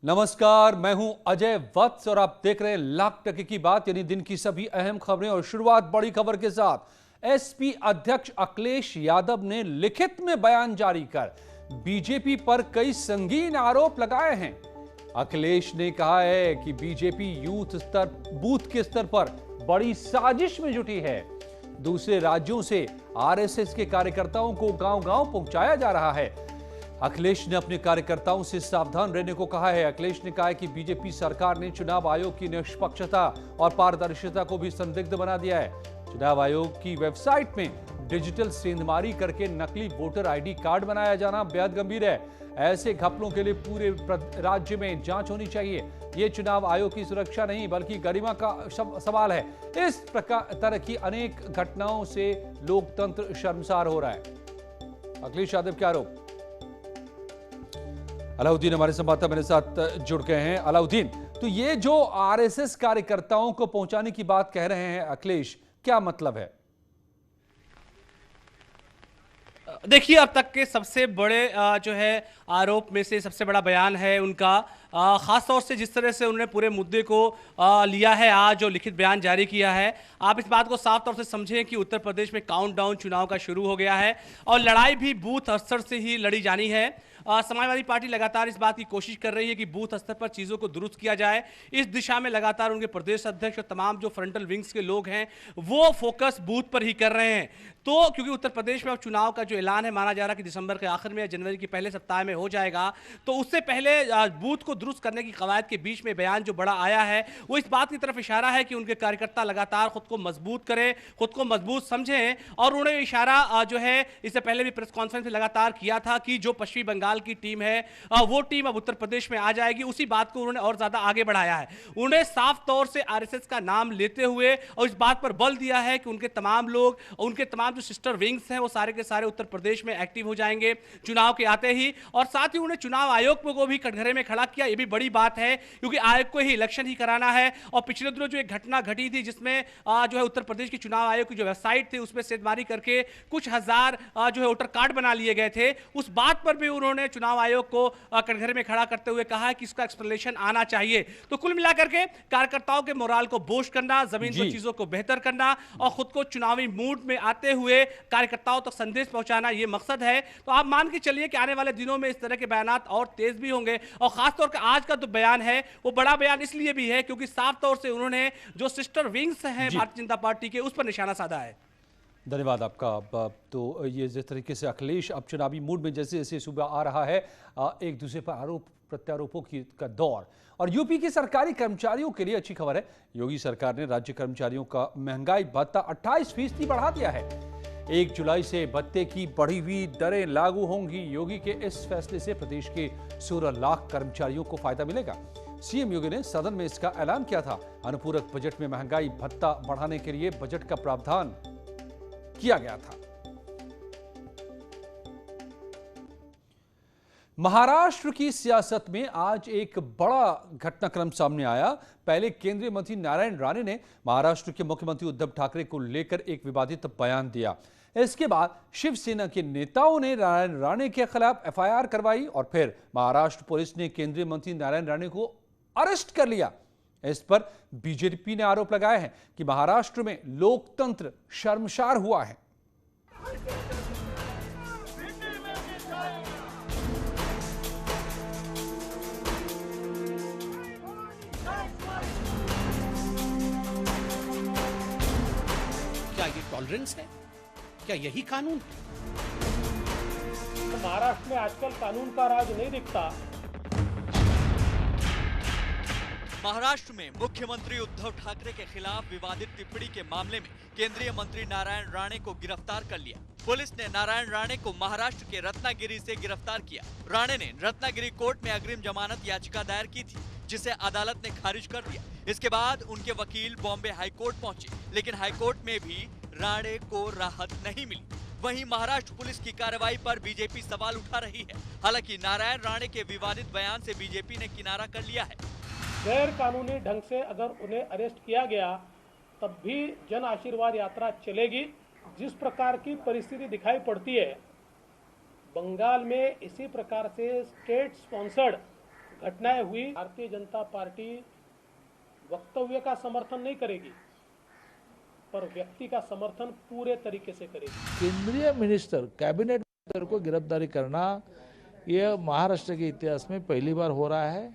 नमस्कार, मैं हूं अजय वत्स और आप देख रहे हैं लाख टके की बात, यानी दिन की सभी अहम खबरें। और शुरुआत बड़ी खबर के साथ। एसपी अध्यक्ष अखिलेश यादव ने लिखित में बयान जारी कर बीजेपी पर कई संगीन आरोप लगाए हैं। अखिलेश ने कहा है कि बीजेपी बूथ के स्तर पर बड़ी साजिश में जुटी है। दूसरे राज्यों से आरएसएस के कार्यकर्ताओं को गांव-गांव पहुंचाया जा रहा है। अखिलेश ने अपने कार्यकर्ताओं से सावधान रहने को कहा है। अखिलेश ने कहा है कि बीजेपी सरकार ने चुनाव आयोग की निष्पक्षता और पारदर्शिता को भी संदिग्ध बना दिया है। चुनाव आयोग की वेबसाइट में डिजिटल सेंधमारी करके नकली वोटर आईडी कार्ड बनाया जाना बेहद गंभीर है। ऐसे घपलों के लिए पूरे राज्य में जांच होनी चाहिए। ये चुनाव आयोग की सुरक्षा नहीं बल्कि गरिमा का सवाल है। इस तरह की अनेक घटनाओं से लोकतंत्र शर्मसार हो रहा है। अखिलेश यादव के आरोप। अलाउद्दीन हमारे संवाददाता मेरे साथ जुड़ गए हैं। अलाउद्दीन, तो ये जो आरएसएस कार्यकर्ताओं को पहुंचाने की बात कह रहे हैं अखिलेश, क्या मतलब है? देखिए, अब तक के सबसे बड़े जो है आरोप में से सबसे बड़ा बयान है उनका। खास तौर से जिस तरह से उन्होंने पूरे मुद्दे को लिया है, आज जो लिखित बयान जारी किया है, आप इस बात को साफ तौर से समझें कि उत्तर प्रदेश में काउंटडाउन चुनाव का शुरू हो गया है और लड़ाई भी बूथ स्तर से ही लड़ी जानी है। समाजवादी पार्टी लगातार इस बात की कोशिश कर रही है कि बूथ स्तर पर चीज़ों को दुरुस्त किया जाए। इस दिशा में लगातार उनके प्रदेश अध्यक्ष और तमाम जो फ्रंटल विंग्स के लोग हैं वो फोकस बूथ पर ही कर रहे हैं। तो क्योंकि उत्तर प्रदेश में अब चुनाव का जो ऐलान है, माना जा रहा है कि दिसंबर के आखिर में या जनवरी के पहले सप्ताह में हो जाएगा, तो उससे पहले बूथ को दुरुस्त करने की कवायद के बीच में बयान जो बड़ा आया है वो इस बात की तरफ इशारा है कि उनके कार्यकर्ता लगातार खुद को मजबूत करें, खुद को मजबूत समझें। और उन्हें इशारा जो है इससे पहले भी प्रेस कॉन्फ्रेंस में लगातार किया था कि जो पश्चिमी बंगाल की टीम है वो टीम अब उत्तर प्रदेश में आ जाएगी। उसी बात को उन्होंने और ज्यादा आगे बढ़ाया है। उन्हें साफ तौर से आरएसएस का नाम लेते हुए और इस बात पर बल दिया है कि उनके तमाम लोग, उनके तमाम जो सिस्टर विंग्स हैं वो सारे के सारे उत्तर प्रदेश में एक्टिव हो जाएंगे चुनाव के आते ही। और साथ ही उन्होंने चुनाव आयोग को भी कटघरे में खड़ा किया। ये भी बड़ी बात है क्योंकि आयोग को ही इलेक्शन ही कराना है। और पिछले दिनों जो एक घटना घटी थी जिसमें जो है उत्तर प्रदेश की चुनाव आयोग की जो वेबसाइट थी उसमें सेंधमारी करके कुछ हजार जो है वोटर कार्ड बना लिए गए थे, उस बात पर भी उन्होंने चुनाव आयोग को कटघरे में खड़ा करते हुए कहा है कि इसका एक्सप्लेनेशन आना चाहिए। तो कुल मिलाकर के कार्यकर्ताओं के मोराल को बूस्ट करना, जमीन पर चीजों को बेहतर करना और खुद को चुनावी मूड में आते हुए कार्यकर्ताओं तक संदेश पहुंचाना, यह मकसद है। तो आप मान के चलिए कि आने वाले दिनों में इस तरह के बयानात और तेज भी होंगे। और खासतौर पर आज का जो बयान है वो बड़ा बयान इसलिए भी है क्योंकि साफ तौर से उन्होंने जो सिस्टर विंग्स हैं भारतीय जनता पार्टी के, उस पर निशाना साधा है। धन्यवाद आपका। तो ये जिस तरीके से अखिलेश अब चुनावी मूड में जैसे जैसे सुबह आ रहा है, एक दूसरे पर आरोप प्रत्यारोपों का दौर। और यूपी के सरकारी कर्मचारियों के लिए अच्छी खबर है। योगी सरकार ने राज्य कर्मचारियों का महंगाई भत्ता 28% बढ़ा दिया है। 1 जुलाई से भत्ते की बढ़ी हुई दरें लागू होंगी। योगी के इस फैसले से प्रदेश के 16 लाख कर्मचारियों को फायदा मिलेगा। सीएम योगी ने सदन में इसका ऐलान किया था। अनुपूरक बजट में महंगाई भत्ता बढ़ाने के लिए बजट का प्रावधान किया गया था। महाराष्ट्र की सियासत में आज एक बड़ा घटनाक्रम सामने आया। पहले केंद्रीय मंत्री नारायण राणे ने महाराष्ट्र के मुख्यमंत्री उद्धव ठाकरे को लेकर एक विवादित बयान दिया। इसके बाद शिवसेना के नेताओं ने नारायण राणे के खिलाफ एफआईआर करवाई और फिर महाराष्ट्र पुलिस ने केंद्रीय मंत्री नारायण राणे को अरेस्ट कर लिया। इस पर बीजेपी ने आरोप लगाए हैं कि महाराष्ट्र में लोकतंत्र शर्मसार हुआ है। क्या ये टॉलरेंस है? क्या यही कानून? तो महाराष्ट्र में आजकल कानून का राज नहीं दिखता। महाराष्ट्र में मुख्यमंत्री उद्धव ठाकरे के खिलाफ विवादित टिप्पणी के मामले में केंद्रीय मंत्री नारायण राणे को गिरफ्तार कर लिया। पुलिस ने नारायण राणे को महाराष्ट्र के रत्नागिरी से गिरफ्तार किया। राणे ने रत्नागिरी कोर्ट में अग्रिम जमानत याचिका दायर की थी, जिसे अदालत ने खारिज कर दिया। इसके बाद उनके वकील बॉम्बे हाईकोर्ट पहुंचे, लेकिन हाईकोर्ट में भी राणे को राहत नहीं मिली। वहीं महाराष्ट्र पुलिस की कार्रवाई पर बीजेपी सवाल उठा रही है। हालांकि नारायण राणे के विवादित बयान से बीजेपी ने किनारा कर लिया है। गैर कानूनी ढंग से अगर उन्हें अरेस्ट किया गया तब भी जन आशीर्वाद यात्रा चलेगी। जिस प्रकार की परिस्थिति दिखाई पड़ती है, बंगाल में इसी प्रकार से स्टेट स्पॉन्सर्ड घटनाएं हुई, भारतीय जनता पार्टी वक्तव्य का समर्थन नहीं करेगी, पर व्यक्ति का समर्थन पूरे तरीके से करेगी। केंद्रीय मिनिस्टर, कैबिनेट मिनिस्टर को गिरफ्तारी करना यह महाराष्ट्र के इतिहास में पहली बार हो रहा है।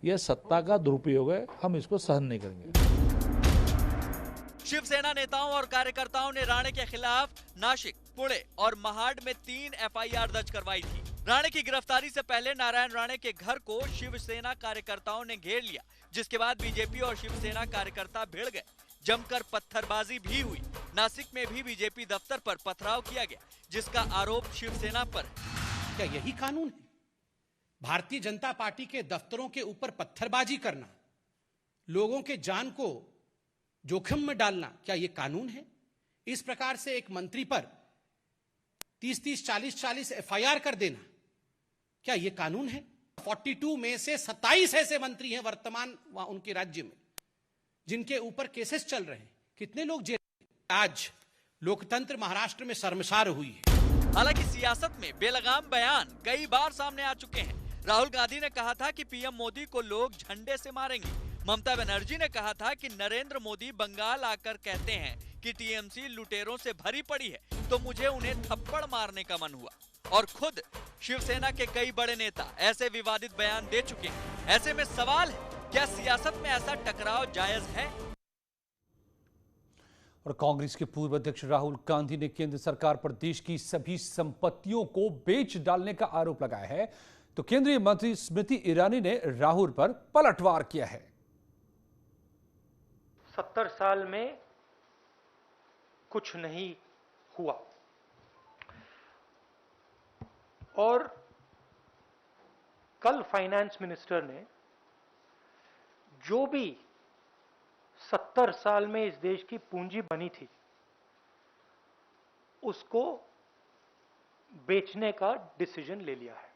यह सत्ता का दुरुपयोग है, हम इसको सहन नहीं करेंगे। शिवसेना नेताओं और कार्यकर्ताओं ने राणे के खिलाफ नासिक, पुणे और महाड में 3 एफआईआर दर्ज करवाई थी। राणे की गिरफ्तारी से पहले नारायण राणे के घर को शिवसेना कार्यकर्ताओं ने घेर लिया, जिसके बाद बीजेपी और शिवसेना कार्यकर्ता भिड़ गए। जमकर पत्थरबाजी भी हुई। नासिक में भी बीजेपी दफ्तर पर पथराव किया गया, जिसका आरोप शिवसेना पर है। क्या यही कानून है? भारतीय जनता पार्टी के दफ्तरों के ऊपर पत्थरबाजी करना, लोगों के जान को जोखिम में डालना, क्या यह कानून है? इस प्रकार से एक मंत्री पर 30-30, 40-40 एफआईआर कर देना, क्या यह कानून है? 42 में से 27 ऐसे मंत्री हैं वर्तमान उनके राज्य में जिनके ऊपर केसेस चल रहे हैं। कितने लोग जेल? आज लोकतंत्र महाराष्ट्र में शर्मसार हुई है। हालांकि सियासत में बेलगाम बयान कई बार सामने आ चुके हैं। राहुल गांधी ने कहा था कि पीएम मोदी को लोग झंडे से मारेंगे। ममता बनर्जी ने कहा था कि नरेंद्र मोदी बंगाल आकर कहते हैं कि टीएमसी लुटेरों से भरी पड़ी है, तो मुझे उन्हें थप्पड़ मारने का मन हुआ। और खुद शिवसेना के कई बड़े नेता ऐसे विवादित बयान दे चुके हैं। ऐसे में सवाल है, क्या सियासत में ऐसा टकराव जायज है? और कांग्रेस के पूर्व अध्यक्ष राहुल गांधी ने केंद्र सरकार पर देश की सभी संपत्तियों को बेच डालने का आरोप लगाया है, तो केंद्रीय मंत्री स्मृति ईरानी ने राहुल पर पलटवार किया है। 70 साल में कुछ नहीं हुआ और कल फाइनेंस मिनिस्टर ने जो भी 70 साल में इस देश की पूंजी बनी थी उसको बेचने का डिसीजन ले लिया है।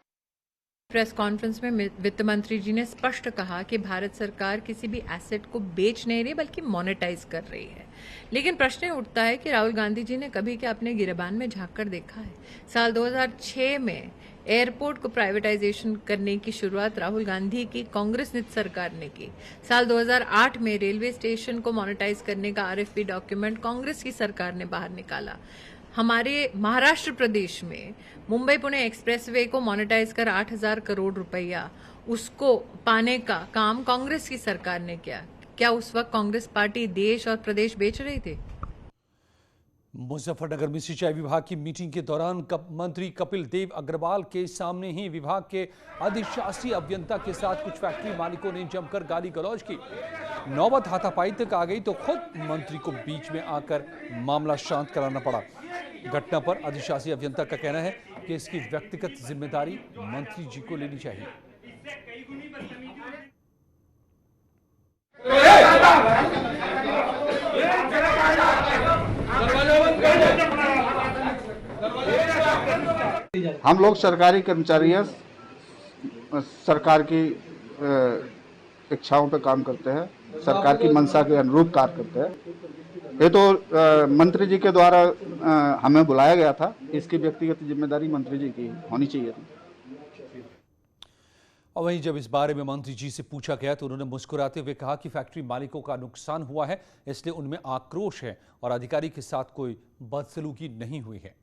प्रेस कॉन्फ्रेंस में वित्त मंत्री जी ने स्पष्ट कहा कि भारत सरकार किसी भी एसेट को बेच नहीं रही बल्कि मोनेटाइज कर रही है। लेकिन प्रश्न उठता है कि राहुल गांधी जी ने कभी क्या अपने गिरेबान में झांक कर देखा है? साल 2006 में एयरपोर्ट को प्राइवेटाइजेशन करने की शुरुआत राहुल गांधी की कांग्रेस नित सरकार ने की। साल 2008 में रेलवे स्टेशन को मोनेटाइज करने का आरएफपी डॉक्यूमेंट कांग्रेस की सरकार ने बाहर निकाला। हमारे महाराष्ट्र प्रदेश में मुंबई पुणे एक्सप्रेसवे को मोनेटाइज कर 8,000 करोड़ रुपया उसको पाने का काम कांग्रेस की सरकार ने किया। क्या उस वक्त कांग्रेस पार्टी देश और प्रदेश बेच रही थी? मुजफ्फरनगर में सिंचाई विभाग की मीटिंग के दौरान मंत्री कपिल देव अग्रवाल के सामने ही विभाग के अधिशासी अभियंता के साथ कुछ फैक्ट्री मालिकों ने जमकर गाली गलौज की। नौबत हाथापाई तक आ गई तो खुद मंत्री को बीच में आकर मामला शांत कराना पड़ा। घटना पर अधिशासी अभियंता का कहना है कि इसकी व्यक्तिगत जिम्मेदारी मंत्री जी को लेनी चाहिए। हम लोग सरकारी कर्मचारी हैं, सरकार की इच्छाओं पे काम करते हैं, सरकार की मंशा के अनुरूप कार्य करते हैं। ये तो मंत्री जी के द्वारा हमें बुलाया गया था, इसकी व्यक्तिगत जिम्मेदारी मंत्री जी की होनी चाहिए थी। और वहीं जब इस बारे में मंत्री जी से पूछा गया तो उन्होंने मुस्कुराते हुए कहा कि फैक्ट्री मालिकों का नुकसान हुआ है, इसलिए उनमें आक्रोश है और अधिकारी के साथ कोई बदसलूकी नहीं हुई है।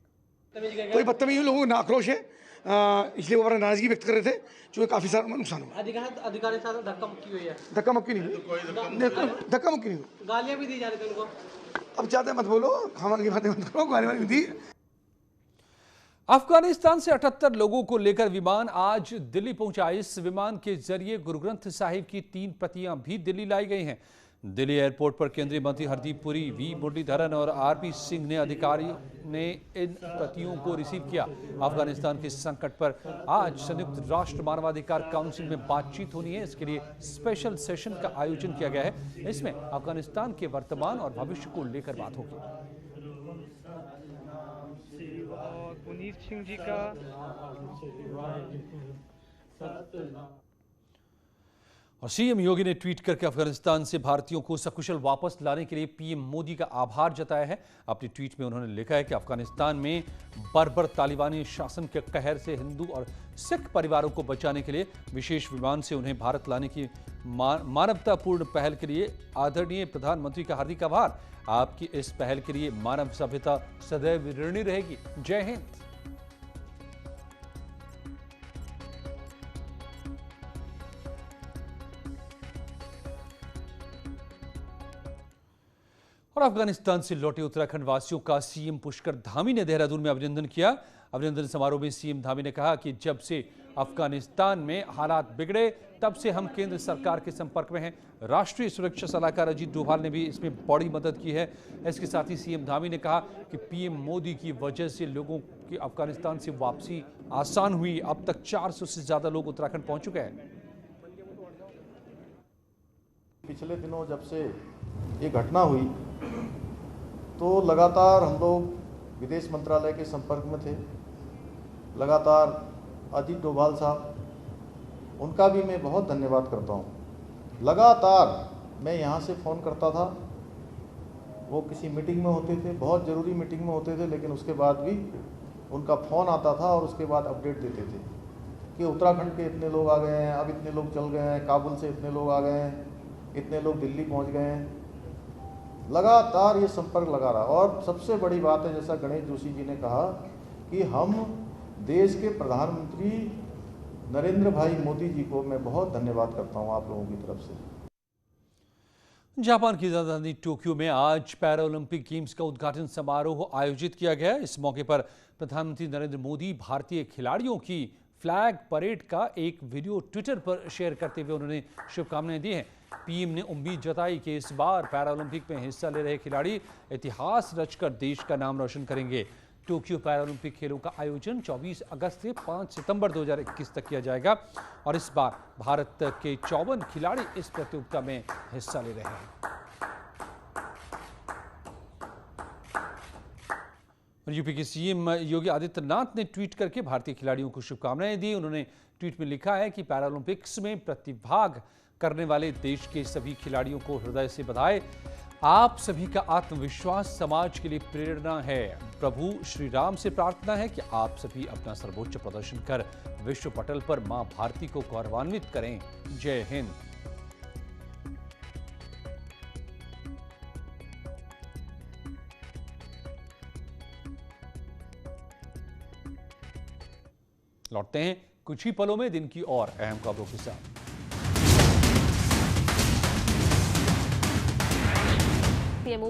कोई बदतमीजी लोगों को आक्रोश है, इसलिए वो अपना नाराजगी व्यक्त कर रहे थे, जो काफी सारा नुकसान हुआ। अधिकारी के साथ धक्का मुक्की हुई है? धक्का मुक्की नहीं हुई, धक्का मुक्की नहीं हुई। गालियां भी दी जा रही थी उनको। अब चाहते मत बोलो, हमारी बातें मत करो, गाली वाली दी। अफगानिस्तान से 78 लोगों को लेकर विमान आज दिल्ली पहुंचा। इस विमान के जरिए गुरु ग्रंथ साहिब की 3 प्रतियां भी दिल्ली लाई गई हैं। दिल्ली एयरपोर्ट पर केंद्रीय मंत्री हरदीप पुरी, वी मुरलीधरन और आरपी सिंह ने अधिकारियों ने इन प्रतियों को रिसीव किया। अफगानिस्तान के संकट पर आज संयुक्त राष्ट्र मानवाधिकार काउंसिल में बातचीत होनी है। इसके लिए स्पेशल सेशन का आयोजन किया गया है। इसमें अफगानिस्तान के वर्तमान और भविष्य को लेकर बात होगी। पुनीत सिंह जी का और सीएम योगी ने ट्वीट करके अफगानिस्तान से भारतीयों को सकुशल वापस लाने के लिए पीएम मोदी का आभार जताया है। अपनी ट्वीट में उन्होंने लिखा है कि अफगानिस्तान में बर्बर तालिबानी शासन के कहर से हिंदू और सिख परिवारों को बचाने के लिए विशेष विमान से उन्हें भारत लाने की मानवतापूर्ण पहल के लिए आदरणीय प्रधानमंत्री का हार्दिक आभार। आपकी इस पहल के लिए मानव सभ्यता सदैव ऋणी रहेगी। जय हिंद। और अफगानिस्तान से लौटे उत्तराखंड वासियों का सीएम पुष्कर धामी ने देहरादून में अभिनंदन किया। अभिनंदन समारोह में सीएम धामी ने कहा कि जब से अफगानिस्तान में हालात बिगड़े तब से हम केंद्र सरकार के संपर्क में हैं। राष्ट्रीय सुरक्षा सलाहकार अजीत डोभाल ने भी इसमें बड़ी मदद की है। इसके साथ ही सीएम धामी ने कहा कि पीएम मोदी की वजह से लोगों की अफगानिस्तान से वापसी आसान हुई। अब तक 400 से ज्यादा लोग उत्तराखंड पहुंच चुके हैं। पिछले दिनों जब से ये घटना हुई तो लगातार हम लोग विदेश मंत्रालय के संपर्क में थे। लगातार अजीत डोभाल साहब, उनका भी मैं बहुत धन्यवाद करता हूँ। लगातार मैं यहाँ से फ़ोन करता था, वो किसी मीटिंग में होते थे, बहुत ज़रूरी मीटिंग में होते थे, लेकिन उसके बाद भी उनका फ़ोन आता था और उसके बाद अपडेट देते थे कि उत्तराखंड के इतने लोग आ गए हैं, अब इतने लोग चल गए हैं, काबुल से इतने लोग आ गए हैं, इतने लोग दिल्ली पहुंच गए हैं। लगातार ये संपर्क लगा रहा। और सबसे बड़ी बात है, जैसा गणेश जोशी जी ने कहा कि हम देश के प्रधानमंत्री नरेंद्र भाई मोदी जी को मैं बहुत धन्यवाद करता हूं आप लोगों की तरफ से। जापान की राजधानी टोक्यो में आज पैरा ओलंपिक गेम्स का उद्घाटन समारोह आयोजित किया गया। इस मौके पर प्रधानमंत्री नरेंद्र मोदी भारतीय खिलाड़ियों की फ्लैग परेड का एक वीडियो ट्विटर पर शेयर करते हुए उन्होंने शुभकामनाएं दी हैं। पीएम ने उम्मीद जताई कि इस बार पैरालंपिक में हिस्सा ले रहे खिलाड़ी इतिहास रचकर देश का नाम रोशन करेंगे। टोक्यो पैरालंपिक खेलों का आयोजन 24 अगस्त से 5 सितंबर 2021 तक किया जाएगा और इस बार भारत के 54 खिलाड़ी इस प्रतियोगिता में हिस्सा ले रहे हैं। यूपी के सीएम योगी आदित्यनाथ ने ट्वीट करके भारतीय खिलाड़ियों को शुभकामनाएं दी। उन्होंने ट्वीट में लिखा है कि पैरालंपिक्स में प्रतिभाग करने वाले देश के सभी खिलाड़ियों को हृदय से बधाई। आप सभी का आत्मविश्वास समाज के लिए प्रेरणा है। प्रभु श्री राम से प्रार्थना है कि आप सभी अपना सर्वोच्च प्रदर्शन कर विश्व पटल पर मां भारती को गौरवान्वित करें। जय हिंद। लौटते हैं कुछ ही पलों में दिन की और अहम खबरों के साथ। सीएमओ